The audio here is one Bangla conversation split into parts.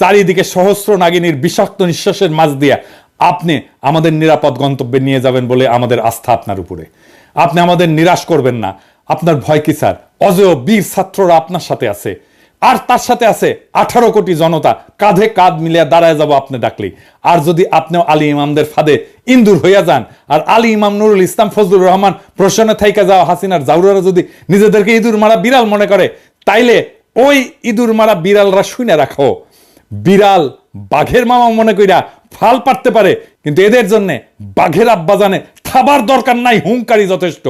চারিদিকে সহস্র নাগিনীর বিষাক্ত নিঃশ্বাসের মাঝ দিয়া আপনি আমাদের নিরাপদ গন্তব্যে নিয়ে যাবেন বলে আমাদের আস্থা আপনার উপরে। আপনি আমাদের নিরাশ করবেন না। আপনার ভয় কি স্যার? অজেয় বীর ছাত্ররা আপনার সাথে আছে, আর তার সাথে আছে 18 কোটি জনতা। কাঁধে কাঁধ মিলিয়ে দাঁড়ায় যাব আপনি ডাকলেই। আর যদি আপনিও আলী ইমামদের ফাঁদে ইন্দুর হইয়া যান, আর আলী ইমাম নুরুল ইসলাম ফজলুর রহমান প্রশ্নে থাইকা যাওয়া হাসিনার জাউরারা যদি নিজেদেরকে ইঁদুর মারা বিড়াল মনে করে, তাইলে ওই ইঁদুর মারা বিড়ালরা শুনে রাখো, বিড়াল বাঘের মামা মনে কইরা ফাল পারতে পারে, কিন্তু এদের জন্য বাঘের আব্বা জানে খাবার দরকার নাই, হুঙ্কারি যথেষ্ট।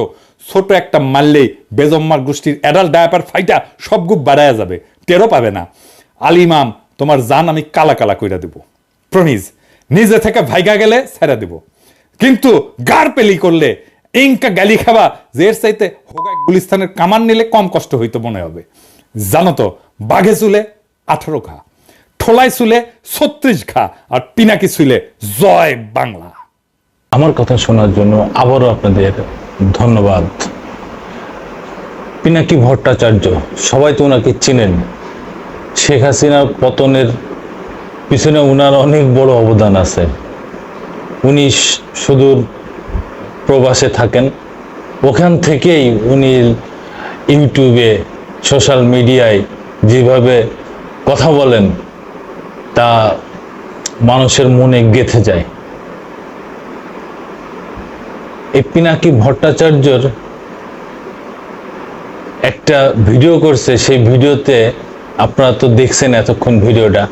ছোট একটা মারলেই বেজম্মার গোষ্ঠীর অ্যাডাল্ট ডায়াপার ফাইটা সব গুপ বাড়ায়া যাবে, টেরও পাবে না। আলী ইমাম, তোমার জান আমি কালা কালা কইরা দেব, প্রমিজ। নিজে থেকে ভাইগা গেলে ছেড়ে দেব, কিন্তু গার পেলি করলে ইনকা গালি খাবা যে এর চাইতে হোগা গুলিস্তানের কামান নিলে কম কষ্ট হইতো মনে হবে। জানো তো, বাঘে চুলে 18 খা, ঠোলায় চুলে 36 খা, আর পিনাকি চুলে জয় বাংলা। আমার কথা শোনার জন্য আবারও আপনাদের ধন্যবাদ। পিনাকি ভট্টাচার্য, সবাই তো ওনাকে চিনেন। শেখ হাসিনার পতনের পিছনে ওনার অনেক বড় অবদান আছে। উনি সুদূর প্রবাসে থাকেন, ওখান থেকেই উনি ইউটিউবে সোশ্যাল মিডিয়ায় যেভাবে কথা বলেন তা মানুষের মনে গেঁথে যায়। এই পিনাকি ভট্টাচার্যর একটা ভিডিও করছে, সেই ভিডিওতে আপনারা তো দেখছেন এতক্ষণ ভিডিওটা,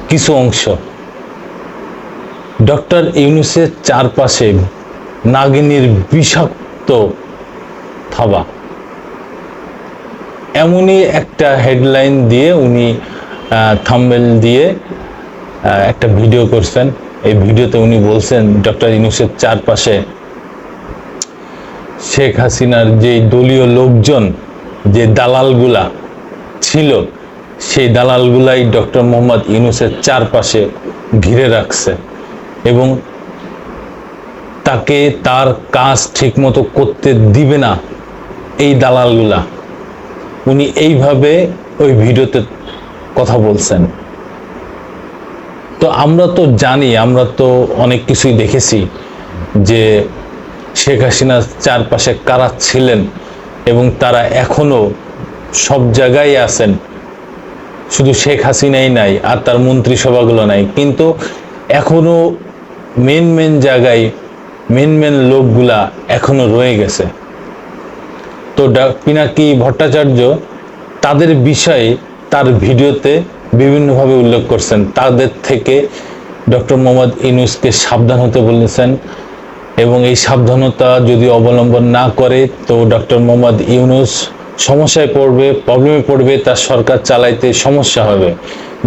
কিছু অংশ ডক্টর ইউনূসের চারপাশে নাগিনীর বিষাক্ত থাবা, এমনই একটা হেডলাইন দিয়ে উনি থাম্বনেল দিয়ে একটা ভিডিও করছেন। এই ভিডিওতে উনি বলছেন ডক্টর ইউনূসের চারপাশে শেখ হাসিনার যে দলীয় লোকজন, যে দালালগুলা ছিল, সেই দালালগুলাই ডক্টর মোহাম্মদ ইউনূসের চারপাশে ঘিরে রাখছে এবং তাকে তার কাজ ঠিকমতো করতে দিবে না এই দালালগুলা। উনি এইভাবে ওই ভিডিওতে কথা বলছেন। তো আমরা তো জানি, আমরা তো অনেক কিছুই দেখেছি যে শেখ হাসিনার চারপাশে কারা ছিলেন এবং তারা এখনো সব জায়গায় আছেন। শুধু শেখ হাসিনাই নাই আর তার মন্ত্রিসভাগুলো নাই, কিন্তু এখনো মেন জায়গায় মেন লোকগুলা এখনো রয়ে গেছে। তো পিনাকি ভট্টাচার্য তাদের বিষয়ে তার ভিডিওতে বিভিন্নভাবে উল্লেখ করছেন। তাদের থেকে ডক্টর মোহাম্মদ ইউনূসকে সাবধান হতে বলেছেন এবং এই সাবধানতা যদি অবলম্বন না করে তো ডক্টর মোহাম্মদ ইউনূস সমস্যায় পড়বে, প্রবলেমে পড়বে, তার সরকার চালাইতে সমস্যা হবে,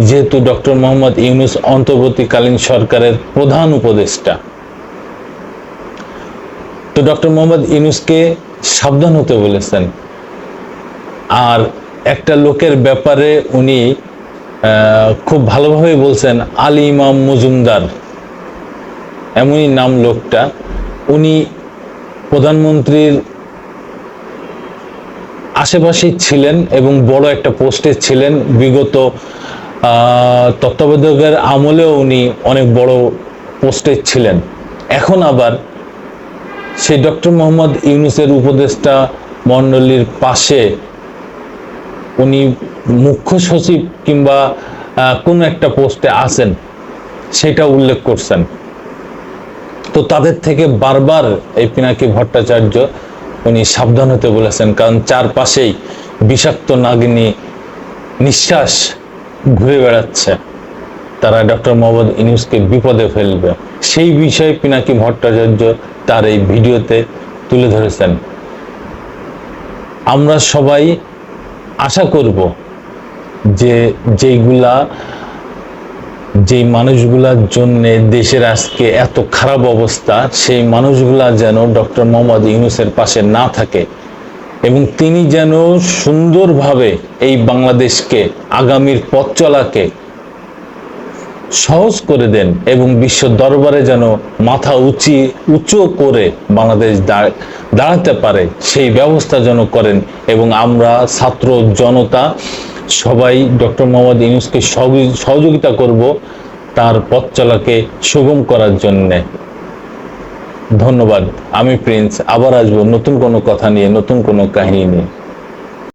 যেহেতু ডক্টর মোহাম্মদ ইউনূস অন্তর্বর্তীকালীন সরকারের প্রধান উপদেষ্টা। তো ডক্টর মোহাম্মদ ইউনূসকে সাবধান হতে বলেছেন। আর একটা লোকের ব্যাপারে উনি খুব ভালোভাবে বলছেন, আলী ইমাম মজুমদার, এমনই নাম লোকটা। উনি প্রধানমন্ত্রীর আশেপাশেই ছিলেন এবং বড় একটা পোস্টে ছিলেন। বিগত তত্ত্বাবধায়কের আমলেও উনি অনেক বড় পোস্টে ছিলেন। এখন আবার সেই ডক্টর মোহাম্মদ ইউনূসের উপদেষ্টা মণ্ডলীর পাশে উনি মুখ্য সচিব কিংবা কোন একটা পোস্টে আছেন, সেটা উল্লেখ করছেন। তো তাদের থেকে বারবার এই পিনাকি ভট্টাচার্য উনি সাবধান হতে বলেছেন, কারণ চারপাশেই বিষাক্ত নাগিনী নিঃশ্বাস ঘুরে বেড়াচ্ছে, তারা ডক্টর মোহাম্মদ ইউনূসকে বিপদে ফেলবে। সেই বিষয়ে পিনাকি ভট্টাচার্য তার এই ভিডিওতে তুলে ধরেছেন। আমরা সবাই আশা করব যে যেই মানুষগুলার জন্য দেশের আজকে এত খারাপ অবস্থা, সেই মানুষগুলা যেন ডক্টর মোহাম্মদ ইউনূসের পাশে না থাকে এবং তিনি যেন সুন্দরভাবে এই বাংলাদেশকে, আগামীর পথ চলাকে সহজ করে দেন এবং বিশ্ব দরবারে যেন মাথা উঁচু করে বাংলাদেশ দাঁড়াতে পারে, সেই ব্যবস্থা যেন করেন। এবং আমরা ছাত্র জনতা সবাই ডক্টর মোহাম্মদ ইউনূসকে সহযোগিতা করব তার পথ চলাকে সুগম করার জন্যে। ধন্যবাদ। আমি প্রিন্স, আবার আসবো নতুন কোনো কথা নিয়ে, নতুন কোনো কাহিনী নিয়ে।